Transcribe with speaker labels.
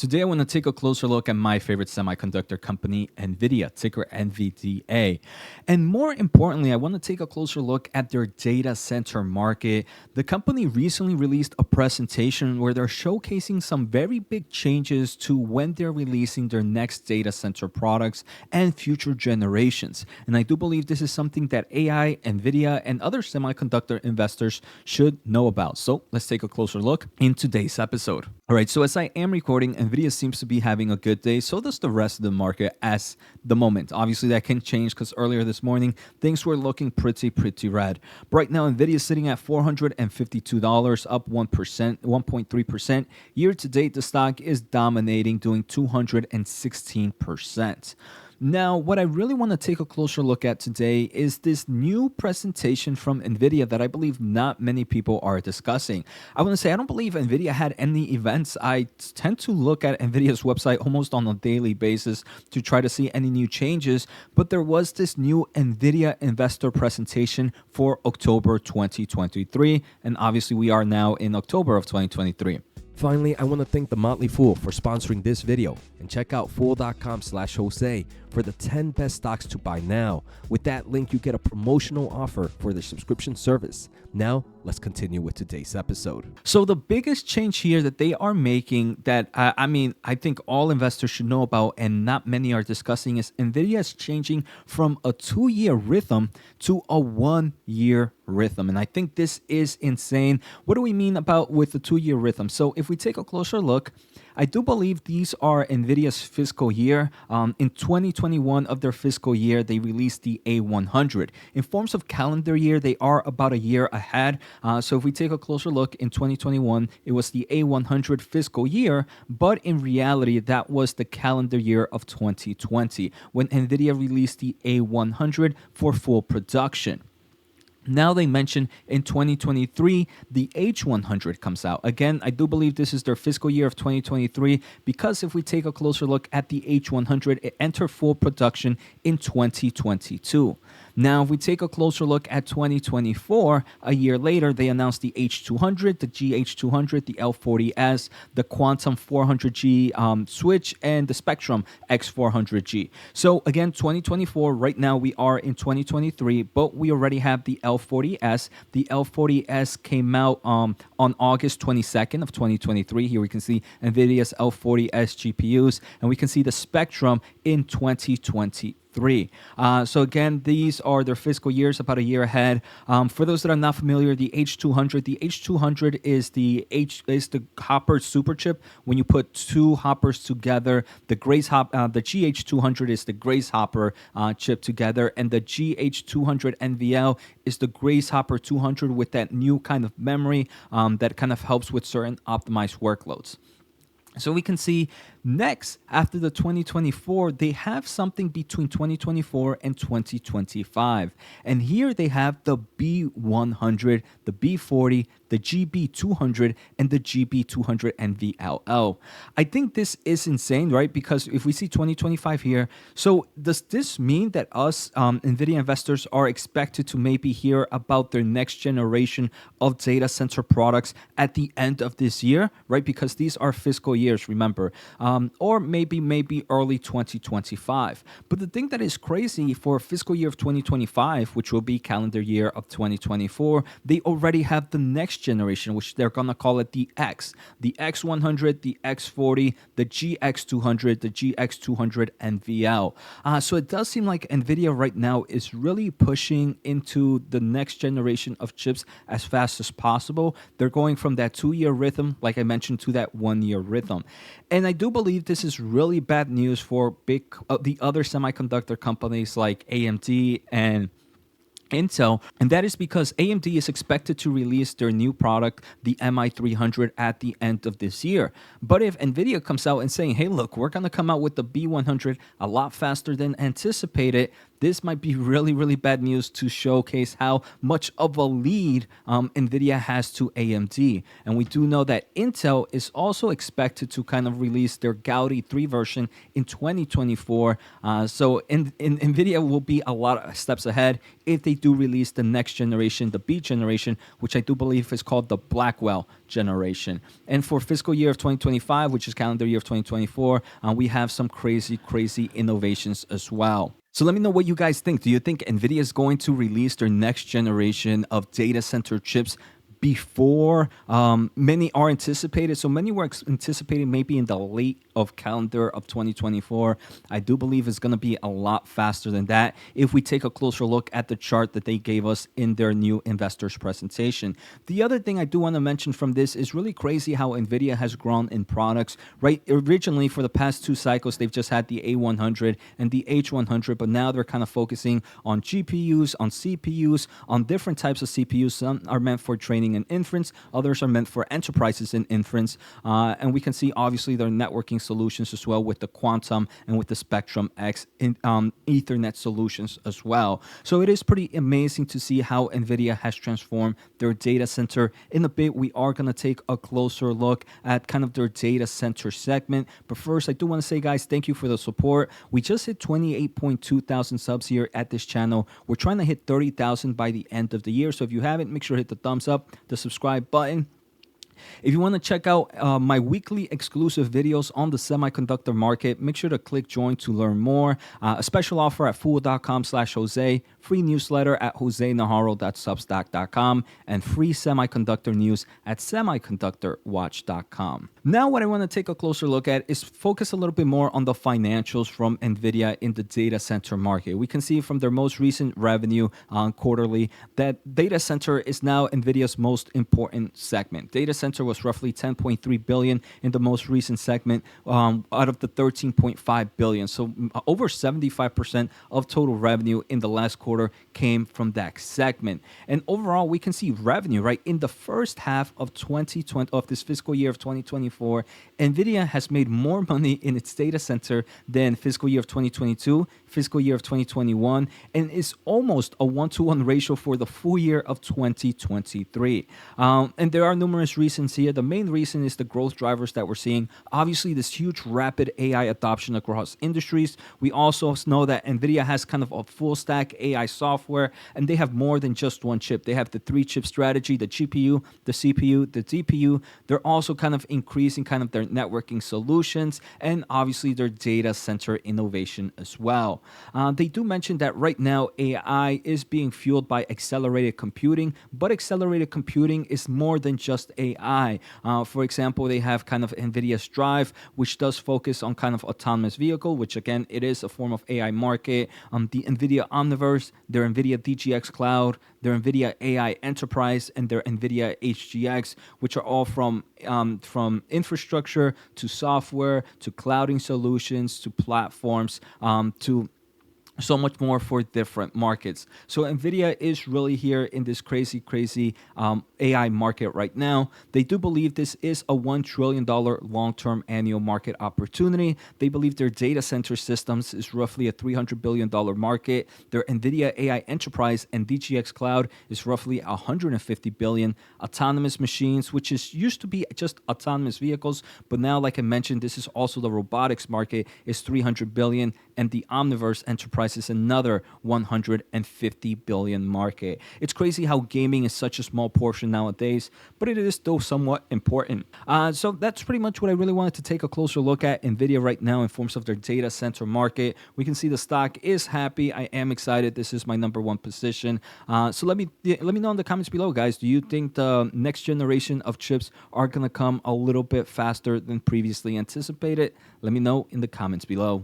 Speaker 1: Today, I want to take a closer look at my favorite semiconductor company, Nvidia, ticker NVDA. And more importantly, I want to take a closer look at their data center market. The company recently released a presentation where they're showcasing some very big changes to when they're releasing their next data center products and future generations. And I do believe this is something that AI, Nvidia, and other semiconductor investors should know about. So let's take a closer look in today's episode. All right, so as I am recording, Nvidia seems to be having a good day. So does the rest of the market as the moment. Obviously, that can change because earlier this morning, things were looking pretty red. But right now, Nvidia is sitting at $452, up 1.3%. Year to date, the stock is dominating, doing 216%. Now, what I really want to take a closer look at today is this new presentation from Nvidia that I believe not many people are discussing. I want to say I don't believe Nvidia had any events. I tend to look at Nvidia's website almost on a daily basis to try to see any new changes, but there was this new Nvidia investor presentation for October 2023, and obviously we are now in October of 2023.
Speaker 2: Finally, I want to thank The Motley Fool for sponsoring this video, and check out fool.com/Jose for the 10 best stocks to buy now. With that link, you get a promotional offer for the subscription service. Now, let's continue with today's episode.
Speaker 1: So the biggest change here that they are making that, I think all investors should know about and not many are discussing is Nvidia is changing from a 2-year rhythm to a 1-year rhythm. And I think this is insane. What do we mean about with the 2-year rhythm? So if we take a closer look, I do believe these are Nvidia's fiscal year. In 2021 of their fiscal year, they released the A100. In forms of calendar year, they are about a year ahead. So if we take a closer look, in 2021, it was the A100 fiscal year, but in reality, that was the calendar year of 2020 when Nvidia released the A100 for full production. Now they mention in 2023, the H100 comes out. Again, I do believe this is their fiscal year of 2023 because if we take a closer look at the H100, it entered full production in 2022. Now, if we take a closer look at 2024, a year later, they announced the H200, the GH200, the L40S, the Quantum 400G switch, and the Spectrum X400G. So again, 2024, right now we are in 2023, but we already have the L40S. The L40S came out on August 22nd of 2023. Here we can see NVIDIA's L40S GPUs, and we can see the Spectrum in 2023. So again, these are their fiscal years, about a year ahead. For those that are not familiar, the H200 is the Hopper super chip. When you put two Hoppers together, the GH200 is the Grace Hopper chip together, and the GH200 NVL is the Grace Hopper 200 with that new kind of memory that kind of helps with certain optimized workloads. So we can see next, after the 2024, they have something between 2024 and 2025. And here they have the B100, the B40, the GB200, and the GB200 NVLL. I think this is insane, right? Because if we see 2025 here, so does this mean that us NVIDIA investors are expected to maybe hear about their next generation of data center products at the end of this year, right? Because these are fiscal years, remember. Or maybe early 2025. But the thing that is crazy for fiscal year of 2025, which will be calendar year of 2024, they already have the next generation, which they're going to call it the X. The X100, the X40, the GX200, the GX200 NVL. So it does seem like NVIDIA right now is really pushing into the next generation of chips as fast as possible. They're going from that 2-year rhythm, like I mentioned, to that 1-year rhythm. And I do believe this is really bad news for the other semiconductor companies like AMD and Intel, and that is because AMD is expected to release their new product, the MI300, at the end of this year. But if Nvidia comes out and saying, hey, look, we're going to come out with the B100 a lot faster than anticipated, this might be really, really bad news to showcase how much of a lead Nvidia has to AMD. And we do know that Intel is also expected to kind of release their Gaudi 3 version in 2024. So Nvidia will be a lot of steps ahead if they do release the next generation, the B generation, which I do believe is called the Blackwell generation. And for fiscal year of 2025, which is calendar year of 2024, we have some crazy, crazy innovations as well. So let me know what you guys think. Do you think Nvidia is going to release their next generation of data center chips before many are anticipated? So many were anticipating maybe in the late of calendar of 2024. I do believe it's going to be a lot faster than that if we take a closer look at the chart that they gave us in their new investors presentation. The other thing I do want to mention from this is really crazy how Nvidia has grown in products, right? Originally, for the past 2 cycles, they've just had the A100 and the H100, but now they're kind of focusing on GPUs, on CPUs, on different types of CPUs. Some are meant for training and inference, others are meant for enterprises and inference. And we can see obviously their networking solutions as well with the Quantum and with the Spectrum X Ethernet solutions as well. So it is pretty amazing to see how Nvidia has transformed their data center. In a bit, we are going to take a closer look at kind of their data center segment. But first, I do want to say, guys, thank you for the support. We just hit 28.2 thousand subs here at this channel. We're trying to hit 30,000 by the end of the year. So if you haven't, make sure to hit the thumbs up, the subscribe button. If you want to check out my weekly exclusive videos on the semiconductor market, make sure to click join to learn more. A special offer at fool.com/Jose, free newsletter at josenaharo.substack.com, and free semiconductor news at semiconductorwatch.com. Now what I want to take a closer look at is focus a little bit more on the financials from Nvidia in the data center market. We can see from their most recent revenue quarterly that data center is now Nvidia's most important segment. Data center was roughly 10.3 billion in the most recent segment out of the 13.5 billion. So over 75% of total revenue in the last quarter came from that segment. And overall, we can see revenue, right? In the first half of 2020, of this fiscal year of 2024, Nvidia has made more money in its data center than fiscal year of 2022, fiscal year of 2021, and is almost a 1-to-1 ratio for the full year of 2023. And there are numerous reasons here. The main reason is the growth drivers that we're seeing. Obviously, this huge rapid AI adoption across industries. We also know that Nvidia has kind of a full stack AI software, and they have more than just one chip. They have the 3-chip strategy, the GPU, the CPU, the DPU. They're also kind of increasing kind of their networking solutions and obviously their data center innovation as well. They do mention that right now AI is being fueled by accelerated computing, but accelerated computing is more than just AI. For example, they have kind of Nvidia's Drive, which does focus on kind of autonomous vehicle, which again, it is a form of AI market. The Nvidia Omniverse, their Nvidia DGX Cloud, their Nvidia AI Enterprise, and their Nvidia HGX, which are all from infrastructure to software to clouding solutions to platforms to so much more for different markets. So Nvidia is really here in this crazy AI market right now. They do believe this is a $1 trillion long-term annual market opportunity. They believe their data center systems is roughly a $300 billion market. Their Nvidia AI Enterprise and DGX Cloud is roughly $150 billion. Autonomous machines, which used to be just autonomous vehicles, but now, like I mentioned, this is also the robotics market, is $300 billion, and the Omniverse Enterprise is another $150 billion market. It's crazy how gaming is such a small portion nowadays, but it is still somewhat important. So that's pretty much what I really wanted to take a closer look at Nvidia right now in forms of their data center market. We can see the stock is happy. I am excited. This is my #1 position. So let me know in the comments below, guys. Do you think the next generation of chips are going to come a little bit faster than previously anticipated? Let me know in the comments below.